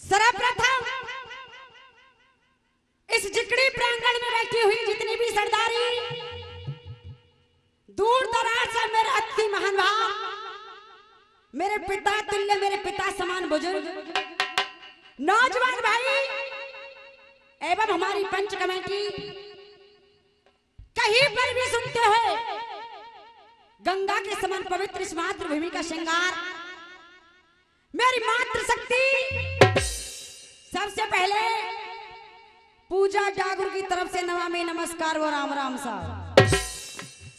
सर्वप्रथम इस जिकड़ी प्रांगण में बैठी हुई जितनी भी सरदारी दूर दराज से मेरे अति महान भाव, मेरे पिता तुल्य, मेरे पिता समान बुजुर्ग, नौजवान भाई एवं हमारी पंच कमेटी कहीं पर भी सुनते हो गंगा के समान पवित्र इस मातृभूमि का श्रृंगार, मेरी मातृशक्ति सबसे पहले पूजा जागुर की तरफ से नमामि नमस्कार वो राम राम साहब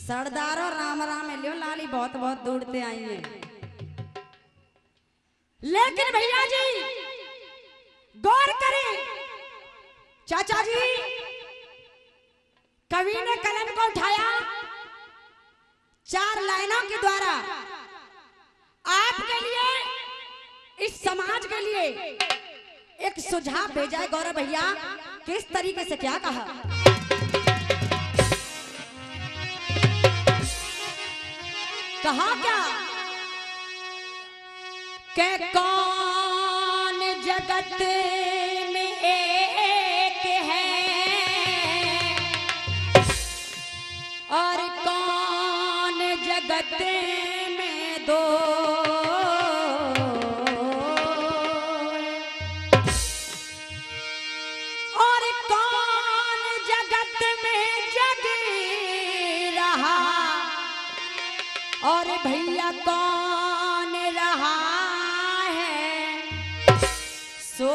सरदार और राम राम लियो लाली बहुत बहुत दूरते आई है। लेकिन भैया जी गौर करें, चाचा जी कवि ने कलम को उठाया, 4 लाइनों के द्वारा आपके लिए, इस समाज के लिए एक सुझाव भेजा है। गौरव भैया किस तरीके से क्या कहा? कहा क्या के कौन जगत में एक है और कौन जगत में दो, और कौन जगत में जग रहा और भैया कौन रहा है सो।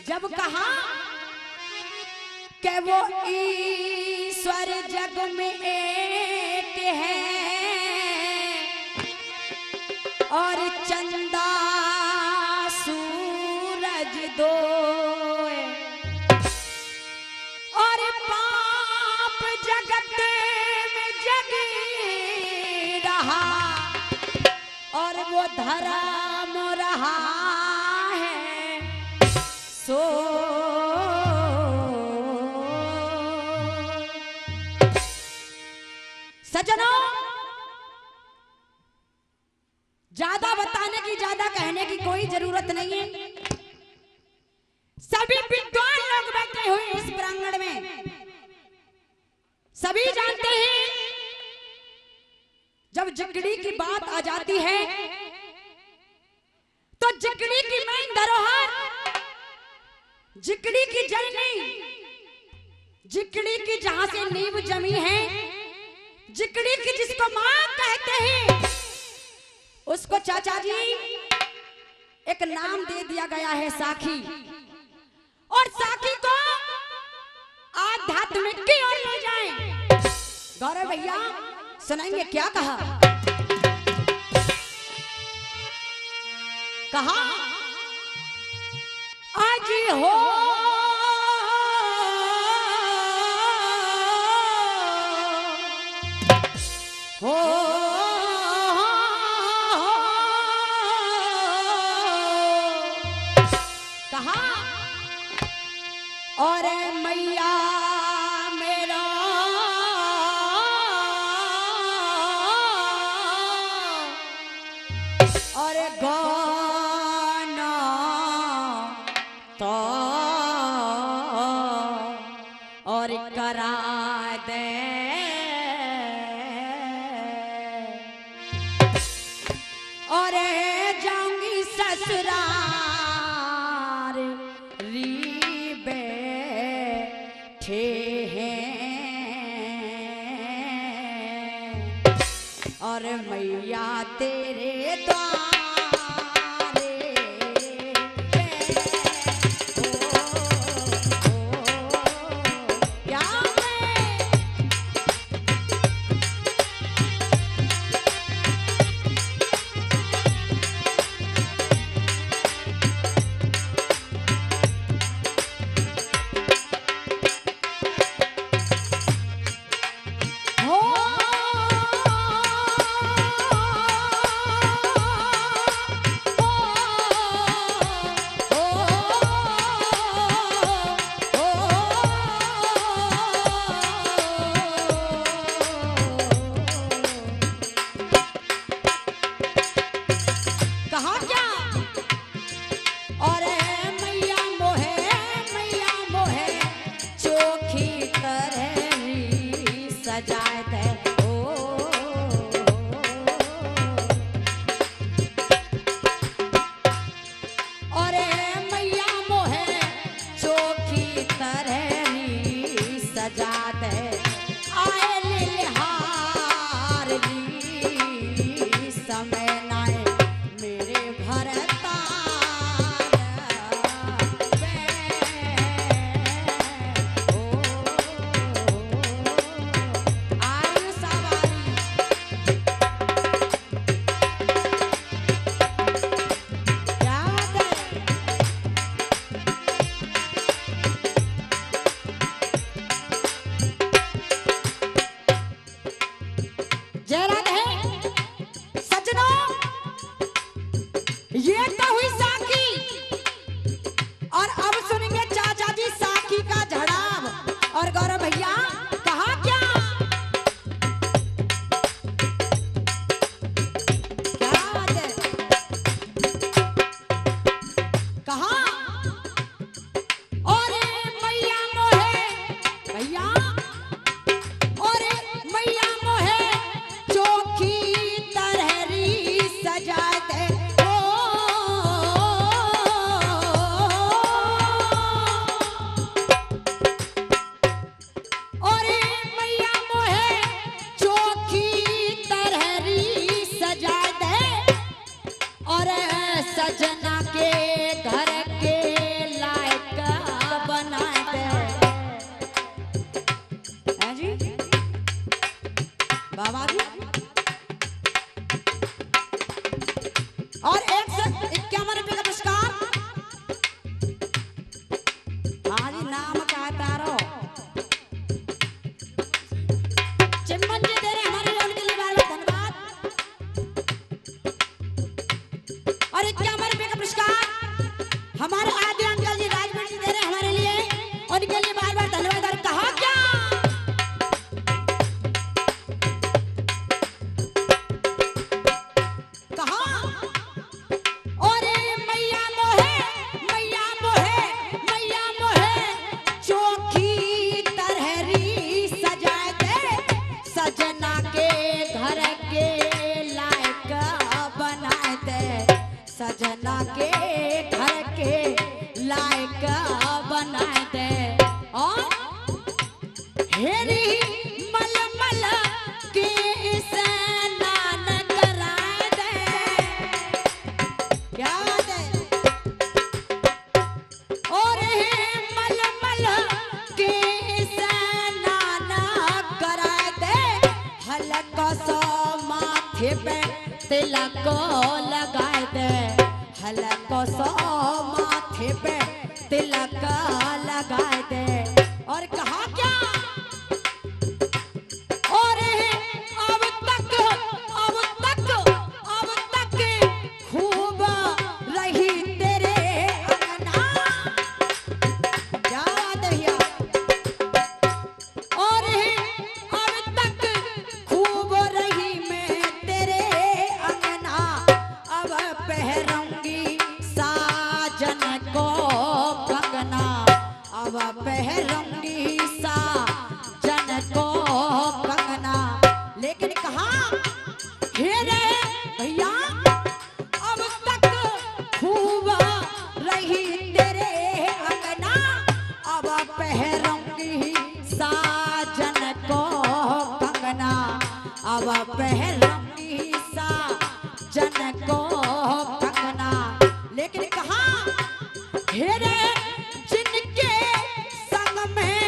जब कहा कि वो ईश्वर जग में एक है और चंदा सूरज दो, और पाप जगत में जग रहा और वो धर्म रहा है सो। सज्जनों, ज्यादा बताने की, ज्यादा कहने की कोई जरूरत नहीं है। सभी विद्वान लोग बैठे हुए इस प्रांगण में, सभी जानते हैं जब जिकड़ी की बात आ जाती है तो जिकड़ी की मेन धरोहर, जिकड़ी की जड़ नहीं, जिकड़ी की जहां से नींव जमी है, जिकड़ी की जिसको मां कहते हैं, उसको चाचा जी एक नाम दे दिया गया है साखी, और साखी को आध्यात्मिक की ओर ले जाएं। गौरव भैया सुनाएंगे क्या कहा? कहा आज हो कहा और मैया मेरा और गाना तो और करा दे और जाऊंगी ससुराल री बैठे हैं और मैया तेरे द्वारे सजना के घर के लायक बनाए दे। है जी बाबा जी। और 151 रुपये का पुरस्कार। हाँ जी नाम का है तारो चिम्मन जी दे रहे हमारे लोन के लिए बार बार धन्यवाद। और 51 रुपये का पुरस्कार हमारे आदि अंकल जी राजमन जी दे रहे हमारे लिए, उनके लिए बार बार धन्यवाद। और कहा क्या कहा और मैया मोहे मैया मोहे मैया मोहे चोखी तरहरी सजाए दे। सजना के घर के लायक बनाए दे। सजना के घर के लायक बनाए दे। और हेरी मलमल के स्नान कराए दे। क्या बात है। और मलमल के स्नान कराए दे। हलक सो माथे पे तिलक लगाए दे। हलक सो माथे पे तिलक लगाए दे। और कहा क्या और अब तक खूब रही तेरे अंगना। क्या बात है भैया। और अब तक खूब रही मैं तेरे अंगना। अब पहरूंगी साजन को कंगना। अब पहरूंगी साजन को कंगना। लेकिन कहा हे रे भैया अब तक खूब रही तेरे अंगना। अब पहरूंगी साजन को कंगना। अब पहरूंगी साजन को कंगना। लेकिन कहा हे रे जिनके संग में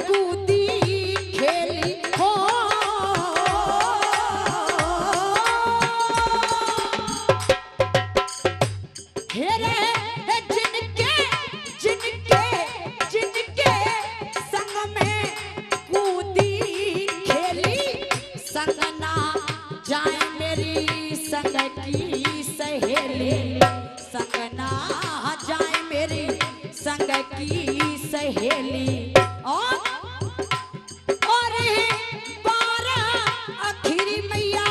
कूदी खेली हो। हे रे जिनके संग में कूदी खेली। संग ना जाए मेरी संग की सहेली। संग ना जाए मेरी संग की सहेली। और 12 आखिरी मैया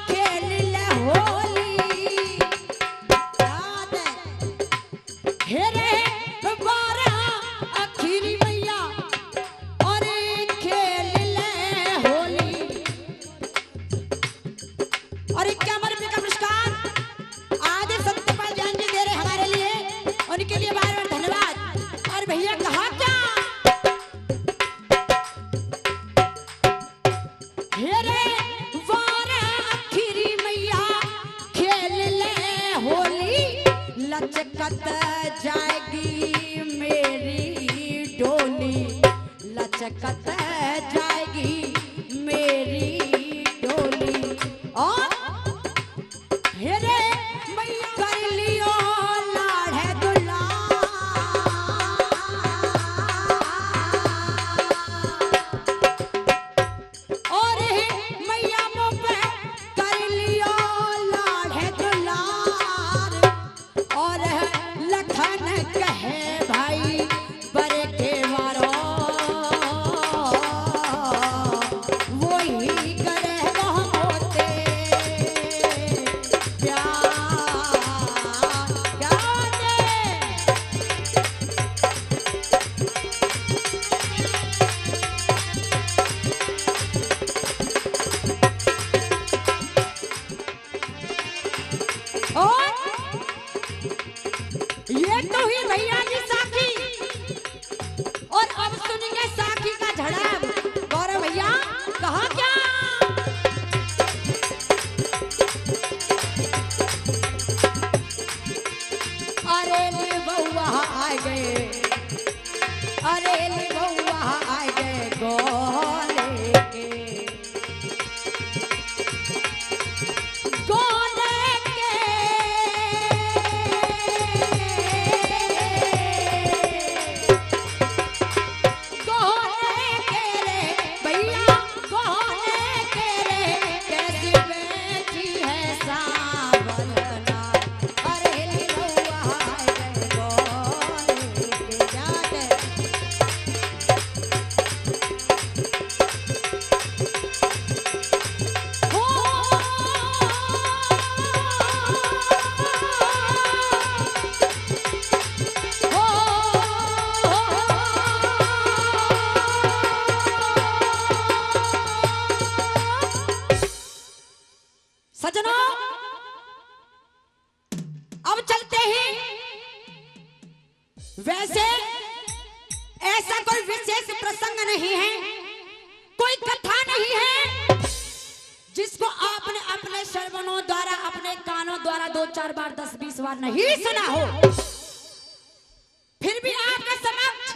खेल ले होली। याद है हे रे 12 आखिरी मैया और खेल ले होली। और 51 रुपये का पुरस्कार आदि सत्यपाल जैन जी दे रहे हमारे लिए, उनके लिए बार बार धन्यवाद। और भैया कहा क्या हे रे 12 आखिरी मैया खेल ले होली। लचकत जाएगी मेरी डोली। लचकत जाएगी मेरी डोली। और हे रे मैया कर लियो लाढ़े दुलार। और मैया मुँह पे कर लियो लाढ़े दुलार। और लखन कहे भाई बरे के वारो वही करे मोते प्यार। क्या दे और ये तो हुई भैया की साखी। और अब सुनेंगे साखी का झड़प। गौरव भैया कहा क्या वैसे ऐसा कोई विशेष प्रसंग नहीं है, कोई कथा नहीं है जिसको आपने अपने श्रवणों द्वारा, अपने कानों द्वारा 2-4 बार 10-20 बार नहीं सुना हो। फिर भी आपके समक्ष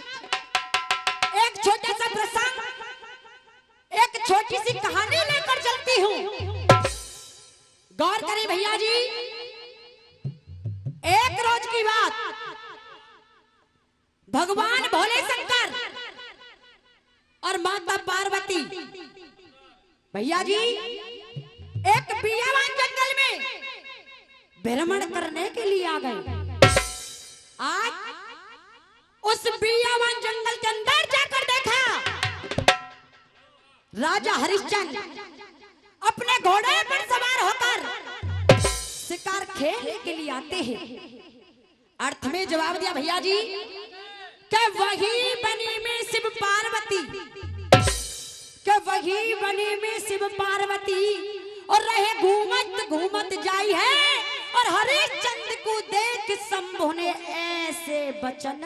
एक छोटा सा प्रसंग, एक छोटी सी कहानी लेकर चलती हूं। गौर करें भैया जी। एक रोज की बात, भगवान भोले शंकर और माता पार्वती भैया जी एक बियावान जंगल में भ्रमण करने के लिए आ गए। आज उस बियावान जंगल के अंदर जाकर देखा राजा हरिश्चंद्र अपने घोड़े पर सवार होकर शिकार खेलने के लिए आते हैं। अर्थ में जवाब दिया भैया जी कि वही बनी में शिव पार्वती, कि वही बनी में शिव पार्वती और रहे घूमत घूमत जाई है। और हरिश्चंद्र को देख शंभु ने ऐसे बचन,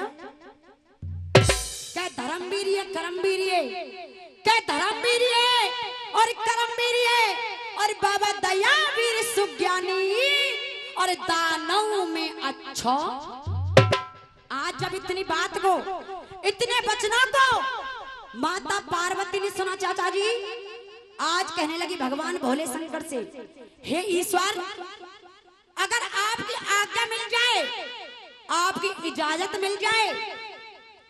क्या धर्मवीर करमवीर, क्या धर्मवीर और करमवीर और बाबा दयावीर सुज्ञानी और दानव में अच्छा। आज जब इतनी बात को, इतने वचनों को माता पार्वती ने सुना चाचा जी, आज कहने लगी भगवान भोले शंकर से, हे ईश्वर, अगर आपकी आज्ञा मिल जाए, आपकी इजाजत मिल जाए,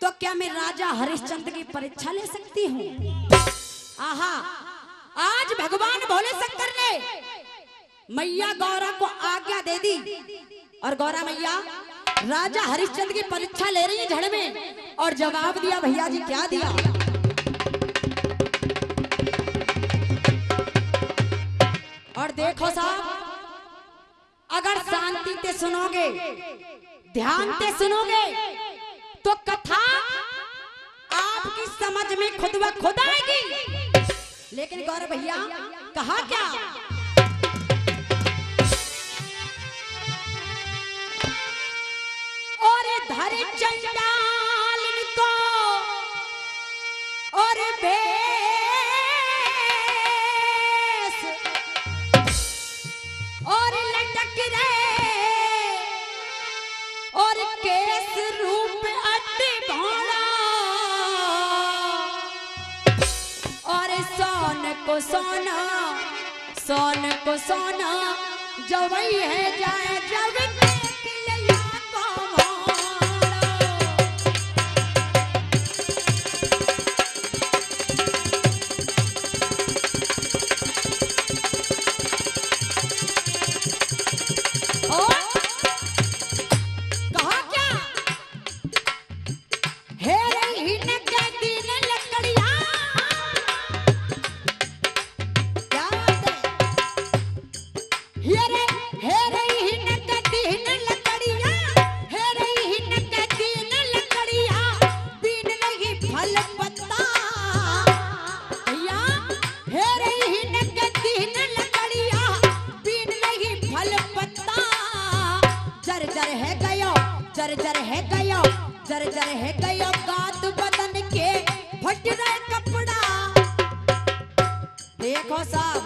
तो क्या मैं राजा हरिश्चंद्र की परीक्षा ले सकती हूँ? आहा, आज भगवान भोले शंकर ने मैया गौरा को आज्ञा दे दी और गौरा मैया राजा हरिश्चंद्र की परीक्षा ले रही है झड़ में। और जवाब दिया भैया जी, क्या दिया? और देखो साहब, अगर शांति से सुनोगे, ध्यान से सुनोगे, तो कथा आपकी समझ में खुद ब खुद आएगी। लेकिन गौरव भैया कहा क्या? और धर चंडाल को और भेष और लटक रहे और केस रूप अति भोला और सोन को सोना, सोन को सोना जवई है जाए जब जर है गयो गात बदन के फट रहे कपड़ा। देखो साहब,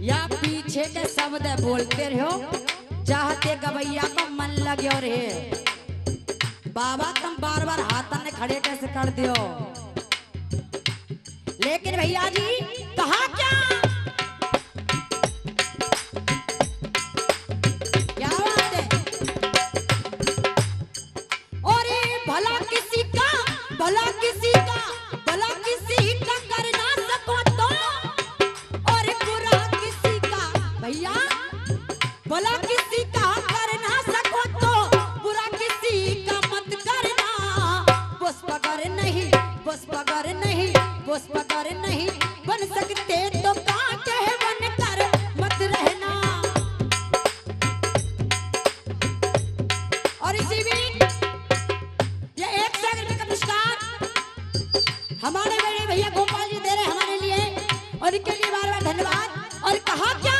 या पीछे के शब्द बोलते रहो, चाहते गवैया को मन लगे रे। बाबा तुम बार बार हाथन खड़े कैसे कर दियो? लेकिन भैया जी कहा क्या? भला किसी का कर ना सको तो, और बुरा किसी का, भैया भला किसी का कर ना सको तो, बुरा किसी का मत करना। पुष्पगर नहीं, पुष्पगर नहीं, पुष्पगर नहीं बन सकते तो कांटे बन कर मत रहना। और इसी बीच ये 1 सागर का पुरस्कार हमारे बड़े भैया गोपाल जी दे रहे हमारे लिए, और इनके लिए बार बार धन्यवाद। और कहा क्या?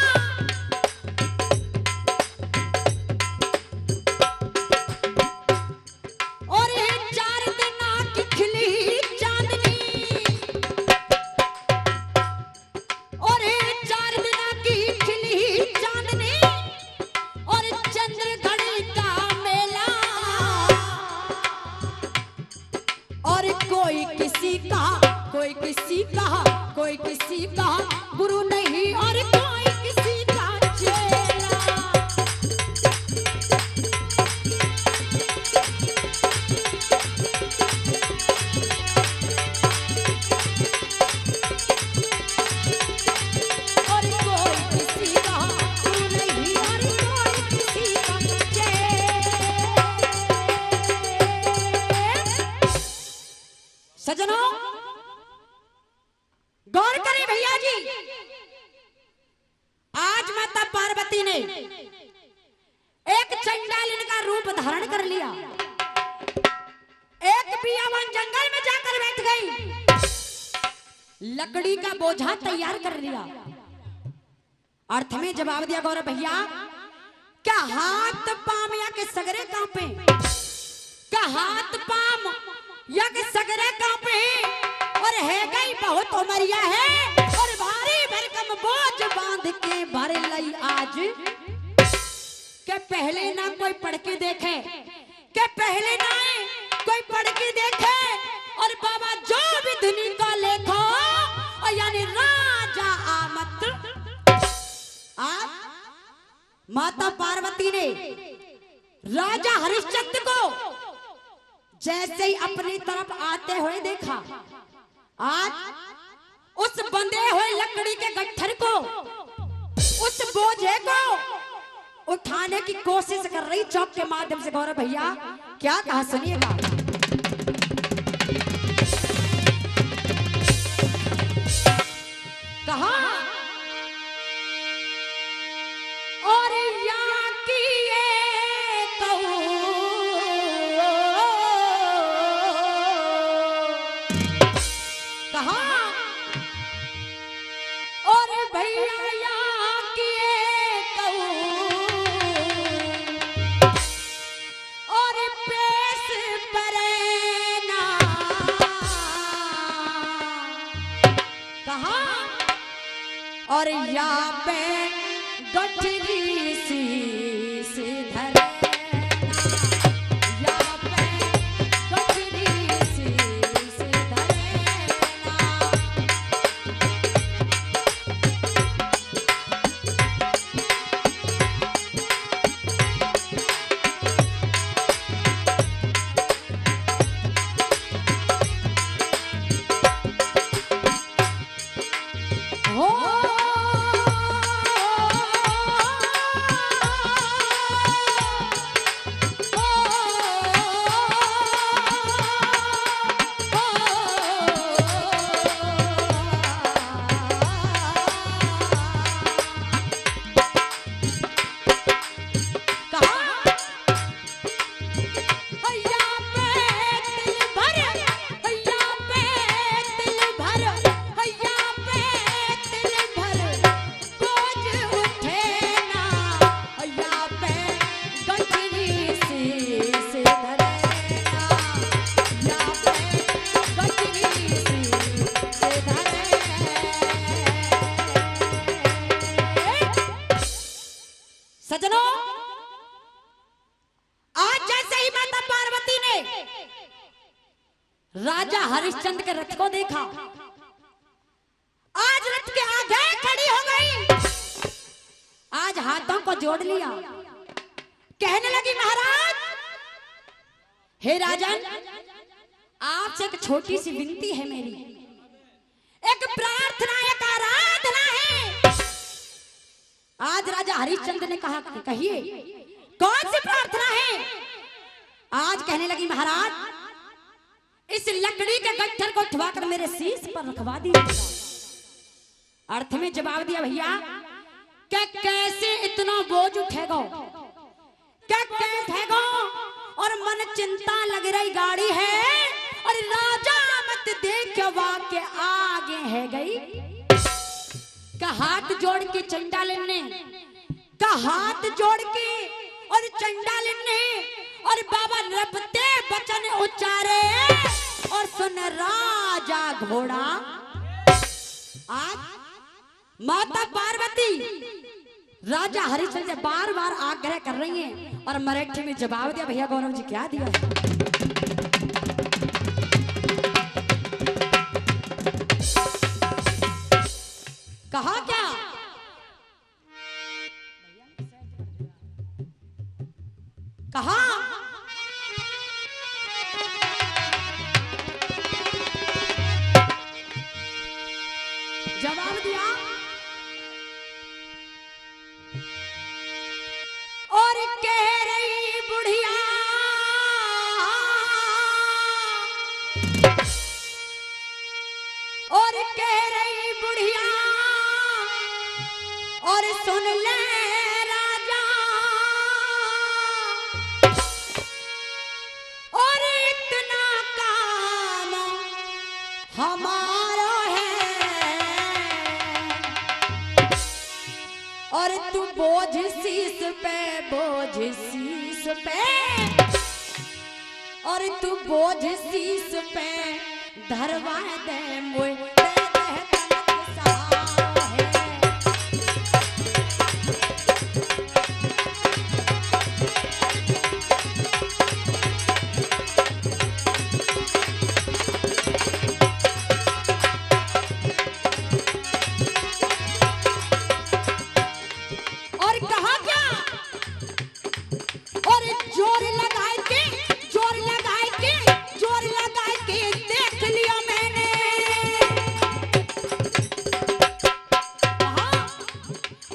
एक चंडालिन का रूप धारण कर लिया, एक पियावन जंगल में जाकर बैठ गई, लकड़ी का बोझा तैयार कर लिया। अर्थ में जवाब दिया गौरव भैया, क्या हाथ पाम या के सगरे कांपे, क्या हाथ पाम या के सगरे कांपे, और है गई बहुत उमरिया है, और भारी भरकम बोझ बांध के भर लई आज। के पहले ना कोई पढ़ के देखे, के पहले ना कोई पढ़ के देखे, और बाबा जो भी धुनी का लेखो, और यानी राजा आमत। आप माता पार्वती ने राजा हरिश्चंद्र को जैसे ही अपनी तरफ आते हुए देखा, आज उस बंधे हुए लकड़ी के गट्ठर को, उस बोझे को उठाने की कोशिश कर रही चौक के माध्यम से। गौरव भैया क्या कहा सुनिएगा। कहा और या किए कहूं, कहा और भैया या किए कहूं, और पेश परेना, कहा और या पे गठरी शीश धरे, या पे गठरी शीश धरे। सजनों, आज जैसे ही माता पार्वती ने राजा हरिश्चंद्र के रथ को देखा, आज रथ के आगे खड़ी हो गई, आज हाथों को जोड़ लिया, कहने लगी महाराज, हे राजन, आपसे एक छोटी सी विनती है मेरी, एक प्रार्थना, एक आराधना है। आज राजा हरिश्चंद्र ने कहा, कहिए कौन सी प्रार्थना है। आज कहने लगी महाराज, इस लकड़ी के गट्ठर को उठवाकर मेरे शीश पर रखवा दीजिए। अर्थ में जवाब दिया भैया, क्या कैसे इतना बोझ उठेगा, क्या कैसे उठेगा, और मन चिंता लग रही गाड़ी है, और राजा मत देख वाक्य आगे है गई। का हाथ जोड़ के चंडालिन ने, का हाथ जोड़ के और चंडालिन ने, और बाबा रबते वचन उच्चारे, और सुन राजा घोड़ा। आज माता पार्वती राजा हरिश्चंद्र से बार बार आग्रह कर रही हैं, और मराठी में जवाब दिया भैया गौरव जी क्या दिया है। कहा क्या, कहा जवाब दिया, और कह रही बुढ़िया, और कह रही बुढ़िया, और सुन ले राजा बोझ शीस पे, और तू बोझ शीस पे धरवा दे मोय दे दे तनक सहारा है। और कहा क्या, और जोर लगाए के देख लिया मैंने।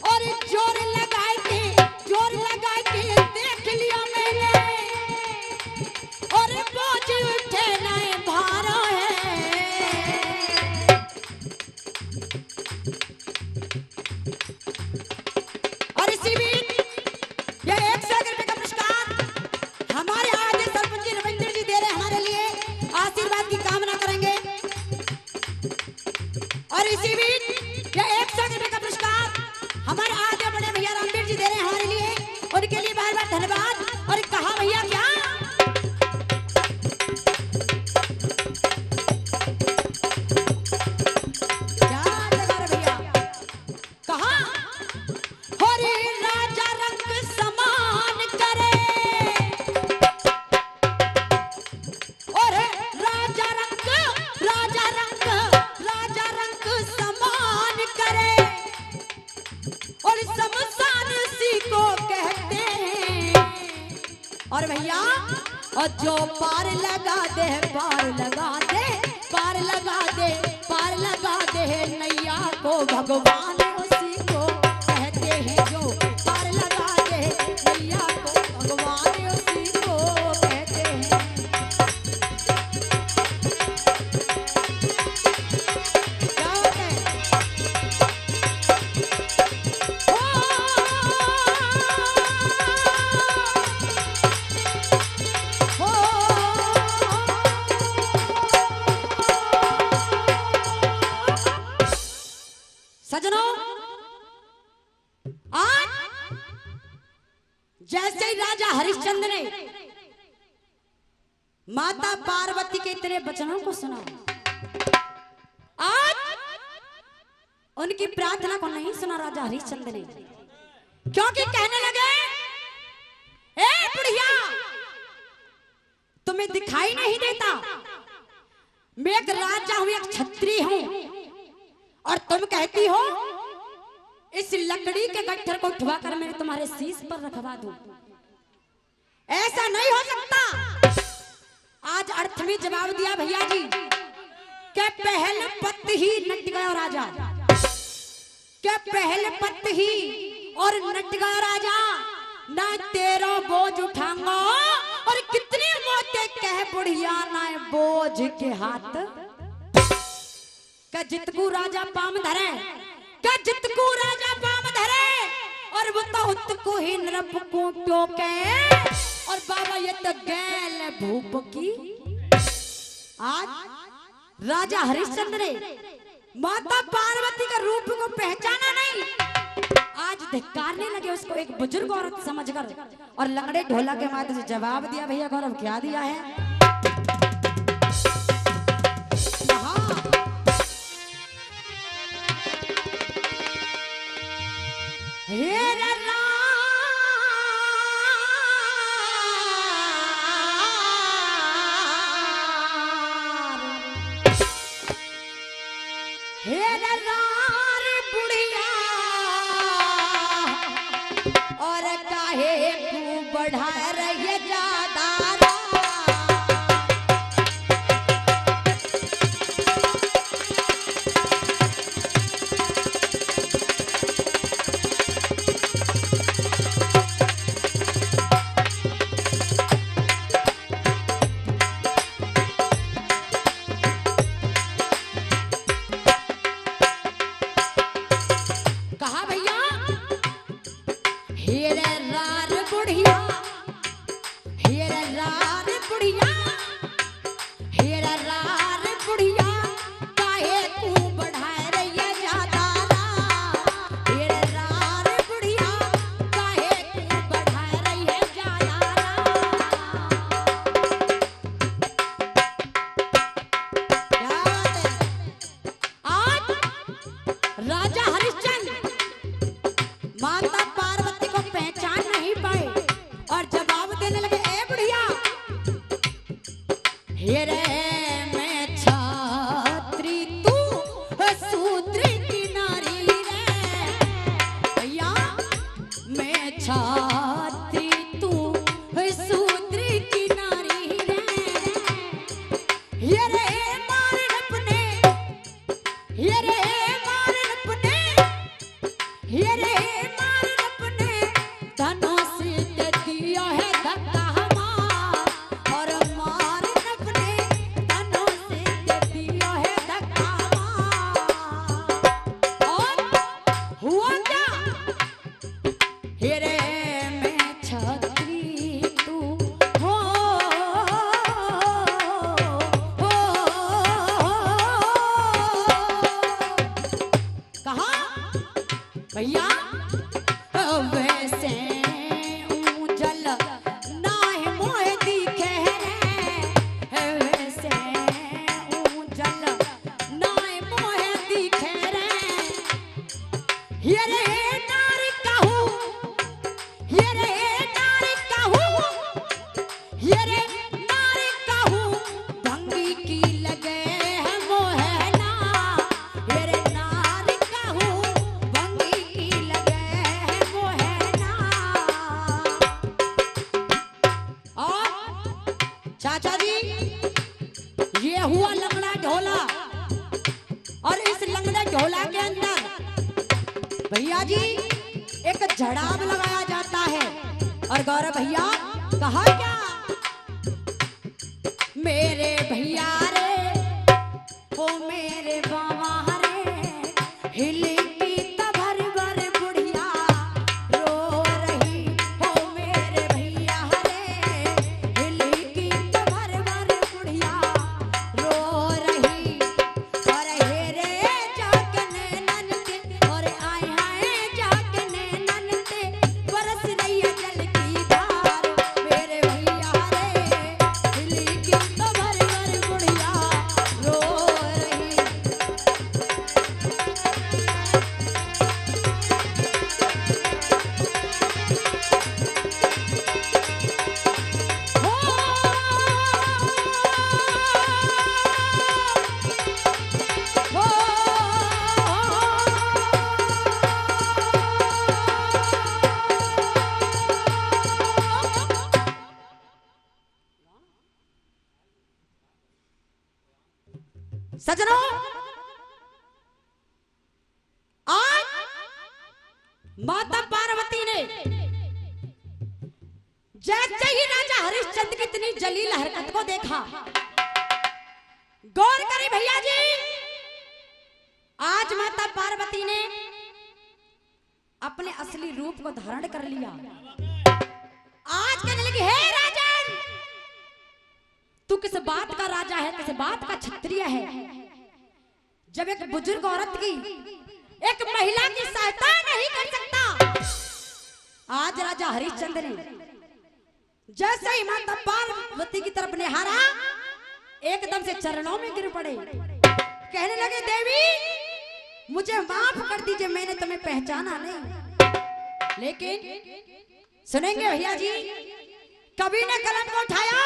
और जोर लगाए के देख लिया मैंने, और बोझ उठे नए भारा है। और इसी बीच ये 100 रुपए का पुरस्कार हमारे आगे सरपंच जी रविंद्र जी दे रहे हमारे लिए, आशीर्वाद की कामना करेंगे। और इसी बीच ये 100 रुपए का पुरस्कार हमारे आगे बड़े भैया रामवीर जी दे रहे हैं हमारे लिए, उनके लिए बार बार धन्यवाद। और कहा भैया क्या, भैया कहा, हरे राजा रंग समान करे, और राजा रंग समान करे, और शमशान सी को कहते हैं। और भैया और जो पार लगा दे नैया को भगवान उसी को कहते हैं। जो पार लगा दे नैया को भगवान उसी को कहते हैं। क्या होता है? सजनों, आज जैसे ही राजा हरिश्चंद्र ने माता पार्वती के इतने वचनों को सुना, आज उनकी प्रार्थना को नहीं सुना राजा हरिश्चंद्र ने, क्योंकि कहने लगे, ए बुढ़िया, तुम्हें दिखाई नहीं देता, मैं एक राजा हूं, एक क्षत्रिय हूं, और तुम कहती हो इस लकड़ी के गट्ठर को उठवाकर मैं तुम्हारे शीश पर रखवा दूं। ऐसा नहीं हो सकता। आज अर्थ में जवाब दिया भैया जी के पहल पत्त ही नट गया राजा, के पहल पत्त ही और नट गया राजा, ना तेरा बोझ उठाऊंगा, और कितनी मौतें कह बुढ़िया ना बोझ के हाथ, जितकू राजा पाम धरे, जितकू राजा पाम धरे, और बताओ को ही नरप को टोके, और बाबा ये तो गैल भूप की। आज राजा हरिश्चंद्र ने माता पार्वती का रूप को पहचाना नहीं, आज धिक्कारने लगे उसको एक बुजुर्ग औरत समझकर, और लंगड़े ढोला के माध्यम से जवाब दिया। भैया गौरव क्या दिया है? बुढ़िया और काहे तू बढ़ा रही ज्यादा, ये रे मैं छात्री तू शूद्र की नारी रे भैया मैं छात्री तू शूद्र की नारी रे ये रे मारन अपने ये रे मारन अपने ये रे मारन अपने धनों से दे दिया है धक्का हमार और मारन अपने धनों से दे दिया है धक्का हमार और हुआ क्या हे रे मैं छात्री तू हो कहा भैया वैसे ऊंजल नाय मोह दिखे रे वैसे ऊंजल नाय मोह दिखे रे ये रे नारी कहूँ ये रे नारी कहूँ ये रे नारी कहूँ भंगी की लगे है मोहना ये रे नारी कहूँ भंगी की लगे है मोहना और चाचा जी ये हुआ लंगड़ा ढोला और इस लंगड़ा ढोला के अंदर भैया जी एक जड़ाब लगाया जाता है और गौरव भैया कहा क्या मेरे भैया रे ओ मेरे बाबा रे हिली की तभर बर बुढ़िया रो रही हो मेरे भैया रे हिली की तभर बर बुढ़िया रो रही और हेरे जागने ननते और आए हाय जागने ननते बरस रही है जल की धार मेरे भैया रे हिली की तभर बर बुढ़िया रो रही हो सजनों आज माता पार्वती ने जैसे ही राजा हरिश्चंद्र की इतनी जलील हरकत को देखा गौर करें भैया जी आज माता पार्वती ने अपने असली रूप को धारण कर लिया आज कहने लगी हे राजन तू किस बात का राजा है किस बात का क्षत्रिय है जब एक बुजुर्ग औरत की एक महिला की सहायता नहीं कर सकता आज राजा हरिश्चंद्र ने जैसे ही माता पार्वती की तरफ निहारा एकदम से चरणों में गिर पड़े कहने लगे देवी मुझे माफ कर दीजिए मैंने तुम्हें पहचाना नहीं लेकिन सुनेंगे भैया जी कभी ने कलम को उठाया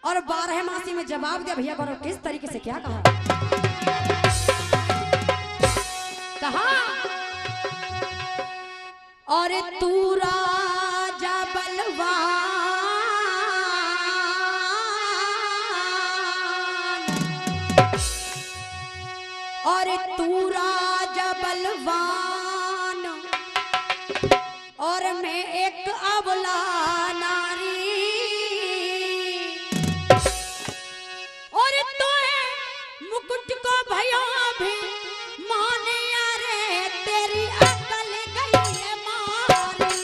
और 12 मासी में जवाब दिया भैया गौरव किस तरीके से क्या कहा और तू राजा बलवान और तू राजा बलवान और मैं एक अबला नारी और तू मुकुट को भैया भी माने रे तेरी अकल गई है मारी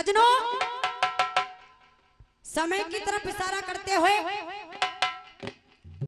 सजनों, समय की तरफ इशारा करते हुए